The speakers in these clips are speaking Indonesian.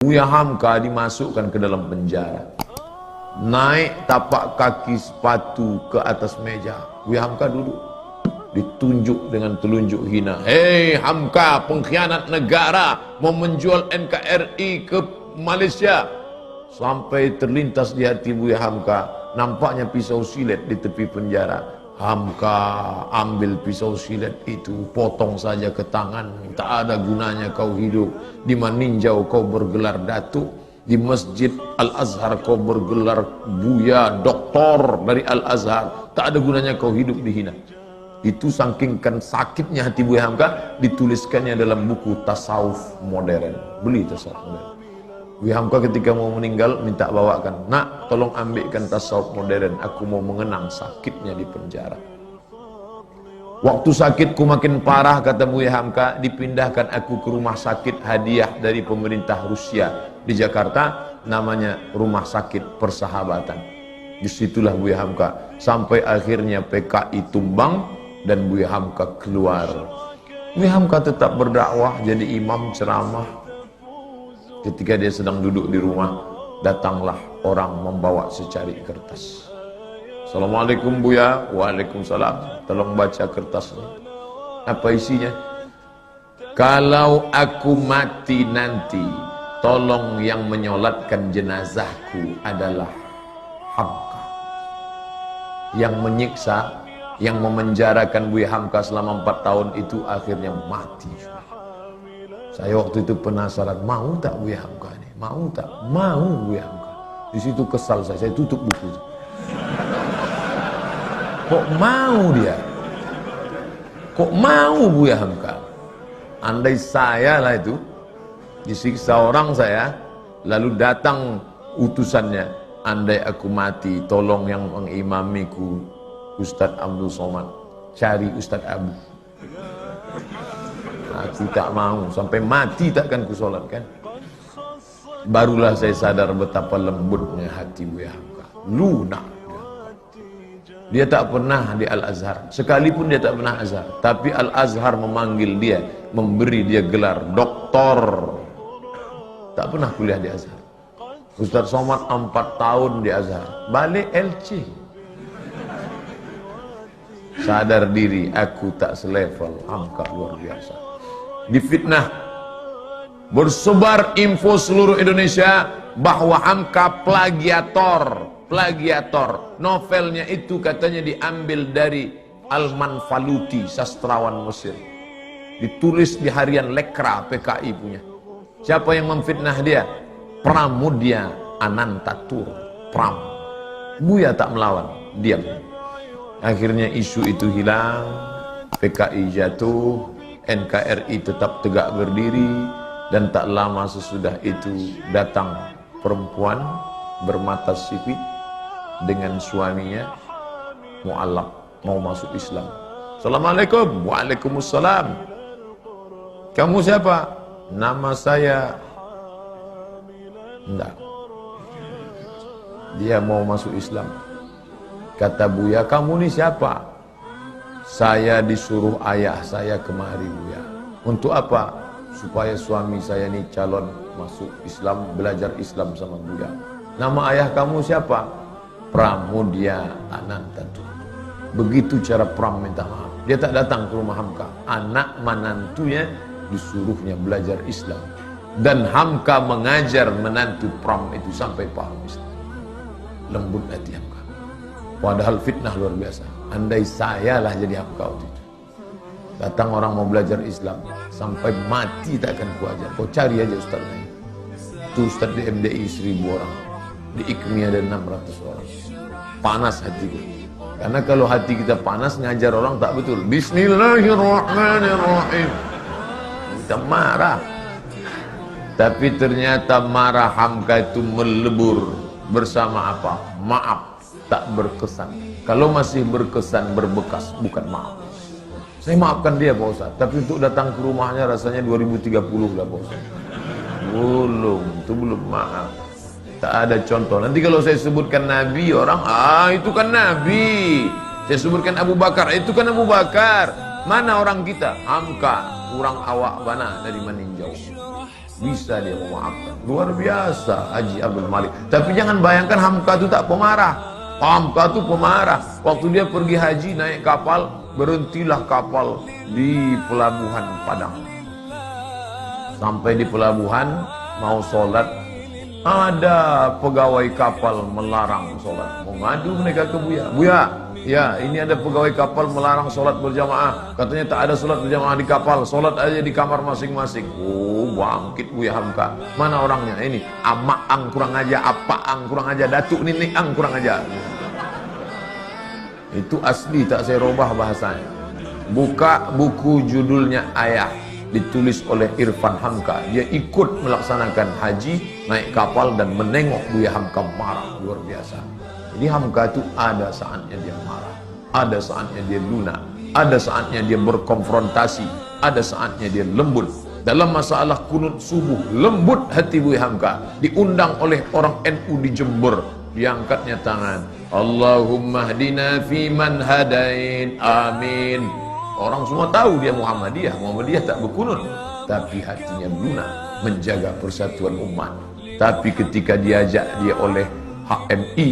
Buya Hamka dimasukkan ke dalam penjara. Naik tapak kaki sepatu ke atas meja. Buya Hamka duduk. Ditunjuk dengan telunjuk hina. Hei Hamka, pengkhianat negara, mau menjual NKRI ke Malaysia. Sampai terlintas di hati Buya Hamka, nampaknya pisau silet di tepi penjara. Hamka, ambil pisau silet itu, potong saja ke tangan. Tak ada gunanya kau hidup. Di Maninjau kau bergelar datuk, di Masjid Al-Azhar kau bergelar Buya Doktor dari Al-Azhar. Tak ada gunanya kau hidup dihina. Itu saking sakitnya hati Buya Hamka, dituliskannya dalam buku Tasawuf Modern. Beli Tasawuf Modern. Buya Hamka ketika mau meninggal minta bawakan, nak tolong ambilkan Tasawuf Modern, aku mau mengenang sakitnya di penjara. Waktu sakitku makin parah, kata Buya Hamka, dipindahkan aku ke rumah sakit hadiah dari pemerintah Rusia di Jakarta, namanya Rumah Sakit Persahabatan. Disitulah Buya Hamka sampai akhirnya PKI tumbang dan Buya Hamka keluar. Buya Hamka tetap berdakwah, jadi imam ceramah. Ketika dia sedang duduk di rumah, datanglah orang membawa secari kertas. Assalamualaikum Buya. Waalaikumsalam. Tolong baca kertasnya. Apa isinya? Kalau aku mati nanti, tolong yang menyolatkan jenazahku adalah Hamka. Yang menyiksa, yang memenjarakan Buya Hamka selama 4 tahun itu akhirnya mati. Saya waktu itu penasaran, mau tak Buya Hamka ini? Mau tak? Mau Buya Hamka. Di situ kesal saya tutup buku itu. Kok mau dia? Kok mau Buya Hamka? Andai saya lah itu, disiksa orang saya, lalu datang utusannya, andai aku mati, tolong yang mengimamiku Ustadz Abdul Somad, cari Ustadz Abu. Aku tak mau, sampai mati takkan ku solatkan. Barulah saya sadar betapa lembutnya hati Buya Hamka. Lunak. Dia tak pernah di Al-Azhar, sekalipun dia tak pernah Azhar, tapi Al-Azhar memanggil dia, memberi dia gelar doktor. Tak pernah kuliah di Azhar. Ustadz Somad 4 tahun di Azhar, balik LC. Sadar diri, aku tak selevel. Hamka luar biasa. Difitnah, bersebar info seluruh Indonesia bahwa Hamka plagiator. Novelnya itu katanya diambil dari Al-Manfaluti, sastrawan Mesir. Ditulis di harian Lekra, PKI punya. Siapa yang memfitnah dia? Pramudia Anantatur, Pram. Buya tak melawan, diam. Akhirnya isu itu hilang, PKI jatuh, NKRI tetap tegak berdiri, dan tak lama sesudah itu datang perempuan bermata sipit dengan suaminya mu'alaf, mau masuk Islam. Assalamualaikum. Waalaikumsalam. Kamu siapa? Nama saya. Enggak. Dia mau masuk Islam. Kata Buya, kamu ni siapa? Saya disuruh ayah saya kemari Buya. Untuk apa? Supaya suami saya ni calon masuk Islam, belajar Islam sama Buya. Nama ayah kamu siapa? Pramudia Anantatur. Begitu cara Pram minta maaf. Dia tak datang ke rumah Hamka. Anak menantunya disuruhnya belajar Islam. Dan Hamka mengajar menantu Pram itu sampai paham Islam. Lembut hati Hamka. Padahal fitnah luar biasa. Andai saya lah jadi Hamka waktu itu. Datang orang mau belajar Islam, sampai mati tak akan kuajar. Kau cari aja ustaz lain. Itu ustaz di MDI 1000 orang, di IKMI ada 600 orang. Panas hatiku. Karena kalau hati kita panas, ngajar orang tak betul. Bismillahirrahmanirrahim. Kita marah. Tapi ternyata marah Hamka itu melebur bersama apa? Maaf. Tak berkesan. Kalau masih berkesan, berbekas, bukan maaf. Saya maafkan dia Pak Ustaz, tapi untuk datang ke rumahnya rasanya 2030 lah Pak Ustaz. Itu belum maaf. Tak ada contoh. Nanti kalau saya sebutkan Nabi, orang, itu kan Nabi. Saya sebutkan Abu Bakar, itu kan Abu Bakar. Mana orang kita? Hamka, kurang awak bana dari Maninjau. bisa dia memaafkan. Luar biasa Haji Abdul Malik. Tapi jangan bayangkan Hamka itu tak pemarah. Hamka itu pemarah. Waktu dia pergi haji naik kapal, berhentilah kapal di pelabuhan Padang. Sampai di pelabuhan mau sholat, ada pegawai kapal melarang sholat. Mau ngadu mereka ke Buya. Buya, ya ini ada pegawai kapal melarang sholat berjamaah. Katanya tak ada sholat berjamaah di kapal, sholat aja di kamar masing-masing. Oh bangkit Buya Hamka. Mana orangnya? Ini Amak Ang kurang aja, Apa Ang kurang aja, Datuk Nenek Ang kurang aja. Itu asli, tak saya robah bahasanya. Buka buku judulnya Ayah, ditulis oleh Irfan Hamka. Dia ikut melaksanakan haji, naik kapal dan menengok Buya Hamka marah luar biasa. Jadi Hamka itu ada saatnya dia marah, ada saatnya dia lunak, ada saatnya dia berkonfrontasi, ada saatnya dia lembut. Dalam masalah kunut subuh, lembut hati Buya Hamka. Diundang oleh orang NU di Jember, diangkatnya tangan, Allahumma hdina fiman hadain, amin. Orang semua tahu dia Muhammadiyah. Muhammadiyah tak berkunut, tapi hatinya lunak menjaga persatuan umat. Tapi ketika diajak dia oleh HMI,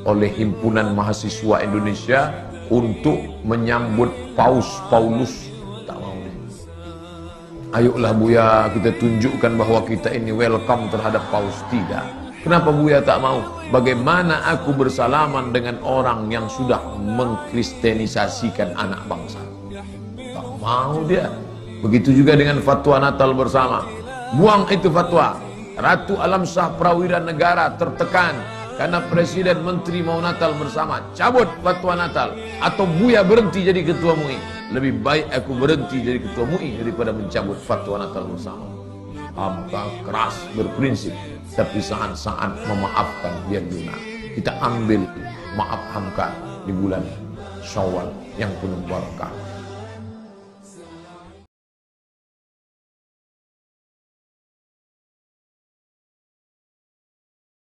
oleh Himpunan Mahasiswa Indonesia untuk menyambut Paus Paulus, tak mau. Ayolah Buya, kita tunjukkan bahwa kita ini welcome terhadap Paus. Tidak. Kenapa Buya tak mau? Bagaimana aku bersalaman dengan orang yang sudah mengkristenisasikan anak bangsa? Mau dia. Begitu juga dengan fatwa Natal bersama. Buang itu fatwa. Ratu Alam Shah Prawira Negara tertekan karena presiden menteri mau Natal bersama. Cabut fatwa Natal, atau Buya berhenti jadi ketua MUI. Lebih baik aku berhenti jadi ketua MUI daripada mencabut fatwa Natal bersama. Hamka keras berprinsip, tapi saat-saat memaafkan dia lunak. Kita ambil maaf Hamka di bulan Syawal yang penuh barakah.